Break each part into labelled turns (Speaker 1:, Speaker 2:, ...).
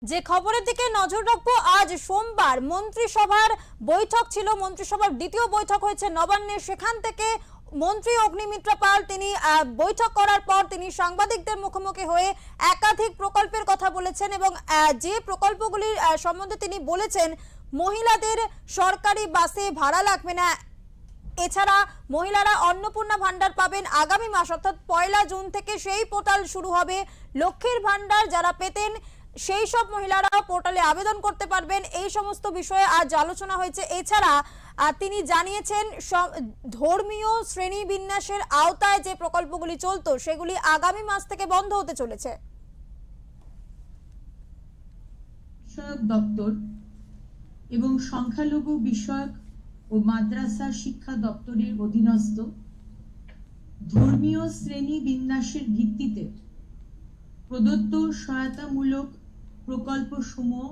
Speaker 1: যে খবরের দিকে নজর রাখবো, আজ সোমবার মন্ত্রিসভার বৈঠক ছিল। মন্ত্রিসভার দ্বিতীয় বৈঠক হয়েছে নবান্নে। সেখান থেকে মন্ত্রী অগ্নিমিত্রা পাল তিনি বৈঠক করার পর তিনি সাংবাদিকদের মুখোমুখি হয়ে একাধিক প্রকল্পের কথা বলেছেন এবং যে প্রকল্পগুলির সম্বন্ধে তিনি বলেছেন, মহিলাদের সরকারি বাসে ভাড়া লাগবে না, এছাড়া মহিলারা অন্নপূর্ণা ভান্ডার পাবেন আগামী মাস অর্থাৎ 1 জুন থেকে সেই পোর্টাল শুরু হবে। লক্ষ্মীর ভান্ডার যারা পেতেন সেই সব মহিলারা পোর্টালে আবেদন করতে পারবেন। এই সমস্ত বিষয়ে আজ আলোচনা হয়েছে। এছাড়া তিনি জানিয়েছেন ধর্মীয় শ্রেণী বিন্যাসের আওতায় যে প্রকল্পগুলি চলতো সেগুলি আগামী মাস থেকে বন্ধ হতে চলেছে।
Speaker 2: বিষয়ক দপ্তর এবং সংখ্যালঘু বিষয়ক ও মাদ্রাসা শিক্ষা দপ্তরের অধীনস্থ ধর্মীয় শ্রেণী বিন্যাসের ভিত্তিতে প্রদত্ত সহায়তামূলক প্রকল্পসমূহ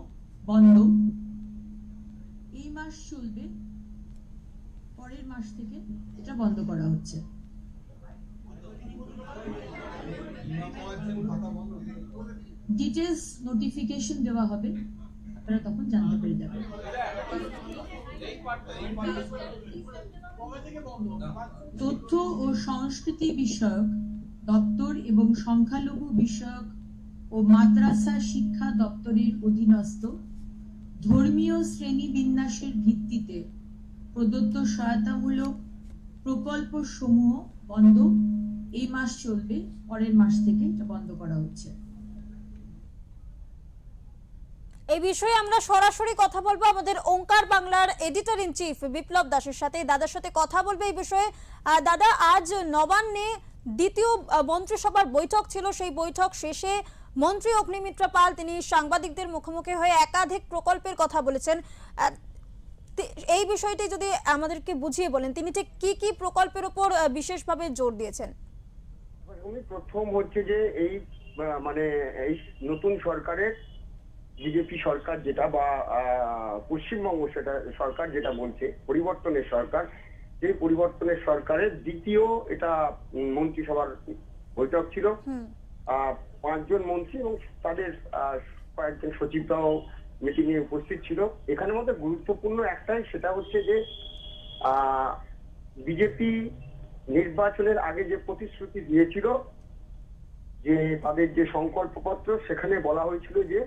Speaker 2: বন্ধ। এই মাস চলবে, পরের মাস থেকে এটা বন্ধ করা হচ্ছে। ডিটেলস নোটিফিকেশন দেওয়া হবে, আপনারা তখন জানতে পেরে যাবেন। তথ্য ও সংস্কৃতি বিষয়ক দপ্তর এবং সংখ্যালঘু বিষয়ক ও মাদ্রাসা শিক্ষা দপ্তরের অধীনস্থ ধর্মীয় শ্রেণী বিন্যাসের ভিত্তিতে প্রদত্ত সহায়তামূলক প্রকল্প সমূহ বন্ধ। এই মাস চলবে, পরের মাস থেকে এটা বন্ধ করা হচ্ছে।
Speaker 1: এই বিষয়ে আমরা সরাসরি কথা বলবো আমাদের ওঙ্কার বাংলার এডিটর ইন চিফ বিপ্লব দাসের সাথে। দাদার সাথে কথা বলবে এই বিষয়ে। দাদা, আজ নবান্নে দ্বিতীয় মন্ত্রিসভার বৈঠক ছিল। সেই বৈঠক শেষে মন্ত্রী অগ্নিমিত্রা পাল তিনি সাংবাদিকদের মুখোমুখি হয়ে একাধিক প্রকল্পের কথা বলেছেন। এই বিষয়টি যদি আমাদেরকে বুঝিয়ে বলেন, তিনি ঠিক কি কি প্রকল্পের উপর বিশেষভাবে জোর দিয়েছেন?
Speaker 3: প্রথম হচ্ছে যে এই এই নতুন সরকারের বিজেপি সরকার যেটা বা পশ্চিমবঙ্গ সেটা সরকার যেটা বলছে পরিবর্তনের সরকার, সেই পরিবর্তনের সরকারের দ্বিতীয় এটা মন্ত্রিসভার বৈঠক ছিল। 5 জন মন্ত্রী এবং তাদের কয়েকজন সচিবরাও মিটিং এ উপস্থিত ছিল। এখানের মধ্যে গুরুত্বপূর্ণ একটাই, সেটা হচ্ছে যে বিজেপি নির্বাচনের আগে যে প্রতিশ্রুতি দিয়েছিল, যে তাদের যে সংকল্পপত্র, সেখানে বলা হয়েছিল যে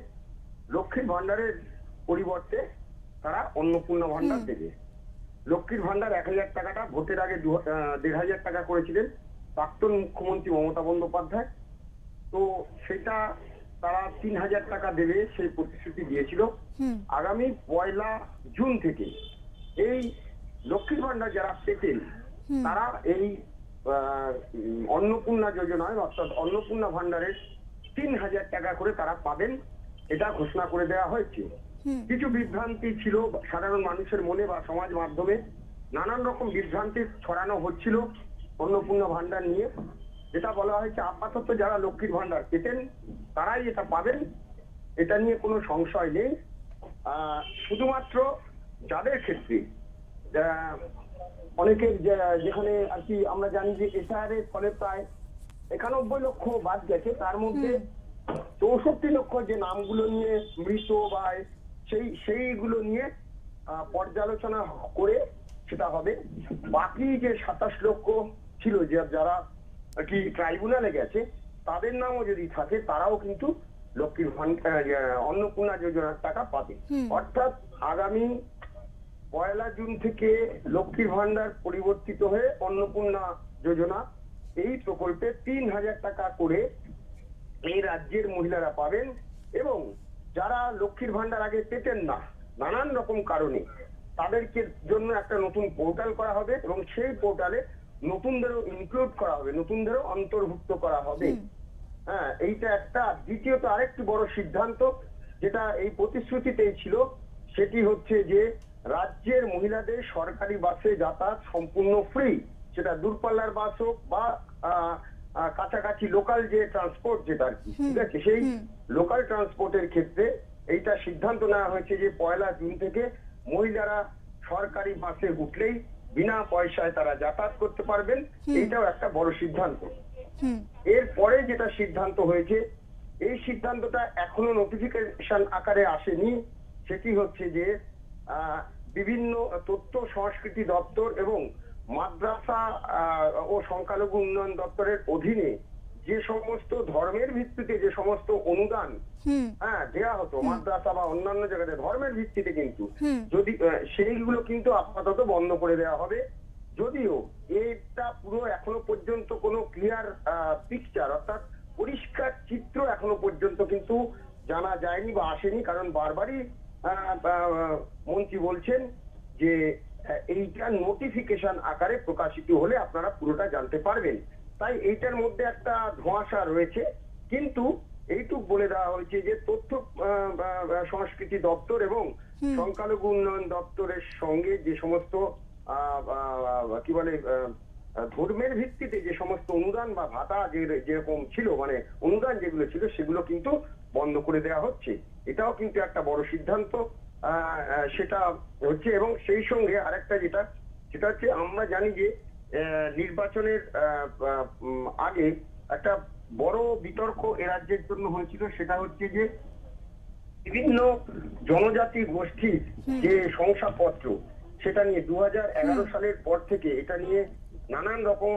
Speaker 3: লক্ষ্মীর ভান্ডারের পরিবর্তে তারা অন্নপূর্ণা ভান্ডার দেবে। লক্ষ্মীর ভান্ডার 1000 টাকাটা ভোটের আগে 1500 টাকা করেছিলেন প্রাক্তন মুখ্যমন্ত্রী মমতা বন্দ্যোপাধ্যায়। তো সেটা তারা 3000 টাকা দেবে সেই প্রতিশ্রুতি দিয়েছিল। আগামী 1 জুন থেকে এই লক্ষ্মীর ভান্ডার যারা পেতেন তারা এই অন্নপূর্ণা যোজনায় অর্থাৎ অন্নপূর্ণা ভান্ডারের 3000 টাকা করে তারা পাবেন, এটা ঘোষণা করে দেওয়া হয়েছে। কিছু বিভ্রান্তি ছিল সাধারণ মানুষের মনে বা সমাজ মাধ্যমে, নানান রকম বিভ্রান্তি ছড়ানো হচ্ছিল অন্নপূর্ণা ভান্ডার নিয়ে। যেটা বলা হয়েছে আপাতত যারা লক্ষ্মীর ভান্ডার পেতেন তারাই এটা পাবেন, এটা নিয়ে কোনো সংশয় নেই। শুধুমাত্র যাদের ক্ষেত্রে অনেকের যেখানে আর কি আমরা জানি যে এসআইআর এর ফলে প্রায় 91 লক্ষ বাদ গেছে, তার মধ্যে 64 লক্ষ যে নামগুলো নিয়ে মৃত বা সেইগুলো নিয়ে পর্যালোচনা করে সেটা হবে। বাকি যে 27 লক্ষ ছিল যারা আর কি ট্রাইব্যুনালে গেছে, তাদের নামও যদি থাকে তারাও কিন্তু লক্ষ্মীর ভান্ডার অন্নপূর্ণা যোজনার টাকা পাবে। অর্থাৎ আগামী 1 জুন থেকে লক্ষ্মীর ভান্ডার পরিবর্তিত হয়ে অন্নপূর্ণা যোজনা, এই প্রকল্পে 3000 টাকা করে এই রাজ্যের মহিলারা পাবেন। এবং যারা লক্ষ্মীর ভান্ডার আগে পেতেন না নানান রকম কারণে, তাদেরকে জন্য একটা নতুন পোর্টাল করা হবে এবং সেই পোর্টালে নতুনদেরও ইনক্লুড করা হবে, নতুনদেরও অন্তর্ভুক্ত করা হবে। হ্যাঁ, এইটা একটা। দ্বিতীয়ত আরেকটি বড় সিদ্ধান্ত যেটা এই প্রতিশ্রুতিতেই ছিল, সেটি হচ্ছে যে রাজ্যের মহিলাদের সরকারি বাসে যাতায়াত সম্পূর্ণ ফ্রি, সেটা দূরপাল্লার বাস হোক বা কাছাকাছি লোকাল যে ট্রান্সপোর্ট যেটা আর কি, ঠিক আছে, সেই লোকাল ট্রান্সপোর্টের ক্ষেত্রে এইটা সিদ্ধান্ত নেওয়া হয়েছে যে 1 জুন থেকে মহিলারা সরকারি বাসে উঠলেই বিনা পয়সায় তারা যাতায়াত করতে পারবেন। এইটাও একটা বড় সিদ্ধান্ত। এরপরে যেটা সিদ্ধান্ত হয়েছে এই সিদ্ধান্তটা এখনো নোটিফিকেশন আকারে আসেনি। সেটি হচ্ছে যে বিভিন্ন তথ্য সংস্কৃতি দপ্তর এবং মাদ্রাসা ও সংখ্যালঘু উন্নয়ন দপ্তরের অধীনে যে সমস্ত ধর্মের ভিত্তিতে যে সমস্ত অনুদান দেওয়া হতো মাদ্রাসা বা অন্যান্য জায়গাতে ধর্মের ভিত্তিতে, কিন্তু যদি সেইগুলো কিন্তু আপাতত বন্ধ করে দেওয়া হবে। যদিও এটা পুরো এখনো পর্যন্ত কোনো ক্লিয়ার পিকচার অর্থাৎ পরিষ্কার চিত্র এখনো পর্যন্ত কিন্তু জানা যায়নি বা আসেনি, কারণ বারবারই মন্ত্রী বলছেন যে এইটা নোটিফিকেশন আকারে প্রকাশিত হলে আপনারা পুরোটা জানতে পারবেন। তাই এইটার মধ্যে একটা ধোঁয়াশা রয়েছে, কিন্তু এইটুক বলে দেওয়া হয়েছে যে তথ্য সংস্কৃতি দপ্তর এবং সংখ্যালঘু উন্নয়ন দপ্তরের সঙ্গে যে সমস্ত কি বলে ধর্মের ভিত্তিতে যে সমস্ত অনুদান বা ভাতা যেরকম ছিল, মানে অনুদান যেগুলো ছিল সেগুলো কিন্তু বন্ধ করে দেওয়া হচ্ছে। এটাও কিন্তু একটা বড় সিদ্ধান্ত সেটা হচ্ছে। এবং সেই সঙ্গে আরেকটা সেটা হচ্ছে আমরা জানি যে নির্বাচনের আগে একটা বড় বিতর্ক এ রাজ্যের জন্য হয়েছিল, সেটা হচ্ছে যে বিভিন্ন জনজাতি গোষ্ঠীর যে শংসাপত্র সেটা নিয়ে 2011 সালের পর থেকে এটা নিয়ে নানান রকম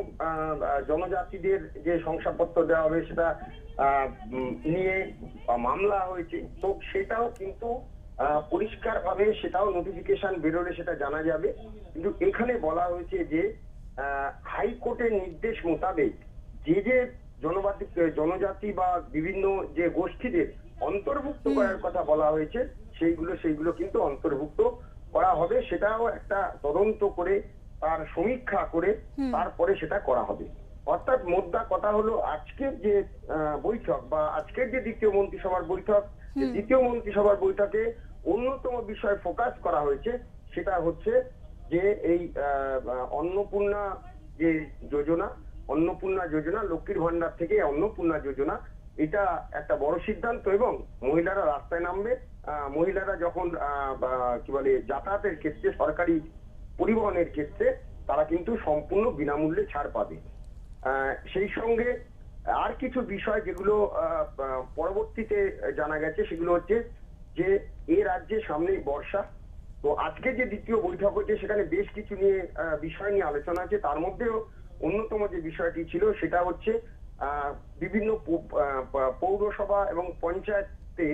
Speaker 3: জনজাতিদের যে শংসাপত্র দেওয়া হবে সেটা নিয়ে মামলা হয়েছে। তো সেটাও কিন্তু পরিষ্কার ভাবে সেটাও নোটিফিকেশন বেরোলে সেটা জানা যাবে। কিন্তু এখানে বলা হয়েছে যে হাইকোর্টের নির্দেশ মোতাবেক যে জনজাতি বা বিভিন্ন যে গোষ্ঠীদের অন্তর্ভুক্ত করার কথা বলা হয়েছে সেইগুলো কিন্তু অন্তর্ভুক্ত করা হবে। সেটাও একটা তদন্ত করে তার সমীক্ষা করে তারপরে সেটা করা হবে। অর্থাৎ মোদ্দা কথা হলো আজকের যে বৈঠক বা আজকের যে দ্বিতীয় মন্ত্রিসভার বৈঠক, দ্বিতীয় মন্ত্রিসভার বৈঠকে অন্যতম বিষয় ফোকাস করা হয়েছে সেটা হচ্ছে যে এই অন্নপূর্ণা যে যোজনা লক্ষ্মীর ভান্ডার থেকে অন্নপূর্ণা যোজনা, এটা একটা বড় সিদ্ধান্ত। এবং মহিলারা রাস্তায় নামবে, মহিলারা যখন কি বলে যাতায়াতের ক্ষেত্রে সরকারি পরিবহনের ক্ষেত্রে তারা কিন্তু সম্পূর্ণ বিনামূল্যে ছাড় পাবে। সেই সঙ্গে আর কিছু বিষয় যেগুলো পরবর্তীতে জানা গেছে সেগুলো হচ্ছে যে এ রাজ্যে সামনেই বর্ষা। তো আজকে যে দ্বিতীয় বৈঠক হচ্ছে সেখানে বেশ কিছু বিষয় নিয়ে আলোচনা আছে। তার মধ্যেও অন্যতম যে বিষয়টি ছিল সেটা হচ্ছে বিভিন্ন পৌরসভা এবং পঞ্চায়েতে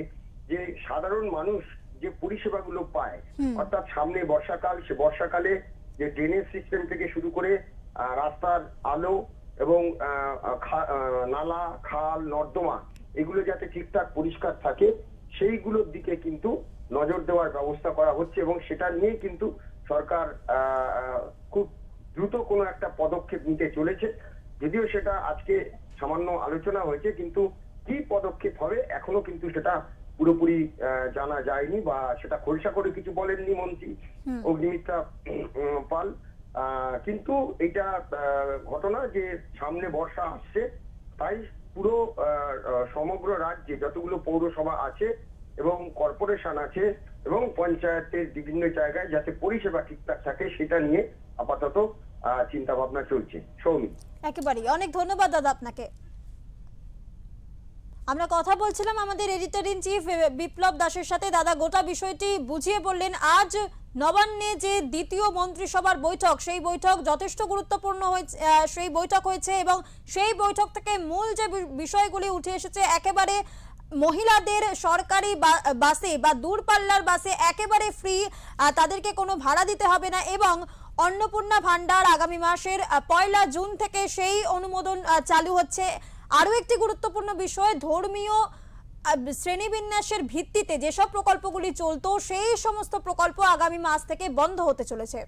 Speaker 3: যে সাধারণ মানুষ যে পরিষেবাগুলো পায়, অর্থাৎ সামনে বর্ষাকাল, সে বর্ষাকালে যে ড্রেনেজ সিস্টেম থেকে শুরু করে রাস্তার আলো এবং নালা খাল নর্দমা এগুলো যাতে ঠিকঠাক পরিষ্কার থাকে সেইগুলোর দিকে কিন্তু নজর দেওয়ার ব্যবস্থা করা হচ্ছে। এবং সেটা নিয়ে কিন্তু সরকার খুব দ্রুত কোনো একটা পদক্ষেপ নিতে চলেছে। যদিও সেটা আজকে সামান্য আলোচনা হয়েছে, কিন্তু কি পদক্ষেপ হবে এখনো কিন্তু সেটা পুরোপুরি জানা যায়নি বা সেটা খোলসা করে কিছু বলেননি মন্ত্রী অগ্নিমিত্রা পাল। কিন্তু এটা ঘটনা যে সামনে বর্ষা আসছে, তাই পুরো সমগ্র রাজ্যে যতগুলো পৌরসভা আছে এবং কর্পোরেশন আছে এবং পঞ্চায়েতের বিভিন্ন জায়গায় যাতে পরিষেবা ঠিকঠাক থাকে সেটা নিয়ে আপাতত চিন্তা ভাবনা চলছে। সৌমি,
Speaker 1: একেবারেই অনেক ধন্যবাদ দাদা আপনাকে। আমরা কথা বলছিলাম আমাদের এডিটর ইন চিফ বিপ্লব দাসের সাথে। দাদা গোটা বিষয়টি বুঝিয়ে বললেন। আজ নবান্নে যে দ্বিতীয় মন্ত্রিসভার বৈঠক, সেই বৈঠক যথেষ্ট গুরুত্বপূর্ণ সেই বৈঠক হয়েছে এবং সেই বৈঠক থেকে মূল যে বিষয়গুলি উঠে এসেছে একেবারে মহিলাদের সরকারি বাসে বা দূরপাল্লার বাসে একেবারে ফ্রি, তাদেরকে কোনো ভাড়া দিতে হবে না এবং অন্নপূর্ণা ভান্ডার আগামী মাসের 1 জুন থেকে সেই অনুমোদন চালু হচ্ছে। আরো একটি গুরুত্বপূর্ণ বিষয়, ধর্মীয় শ্রেণীবিন্যাসের ভিত্তিতে যেসব প্রকল্পগুলি চলতো সেই সমস্ত প্রকল্প আগামী মাস থেকে বন্ধ হতে চলেছে।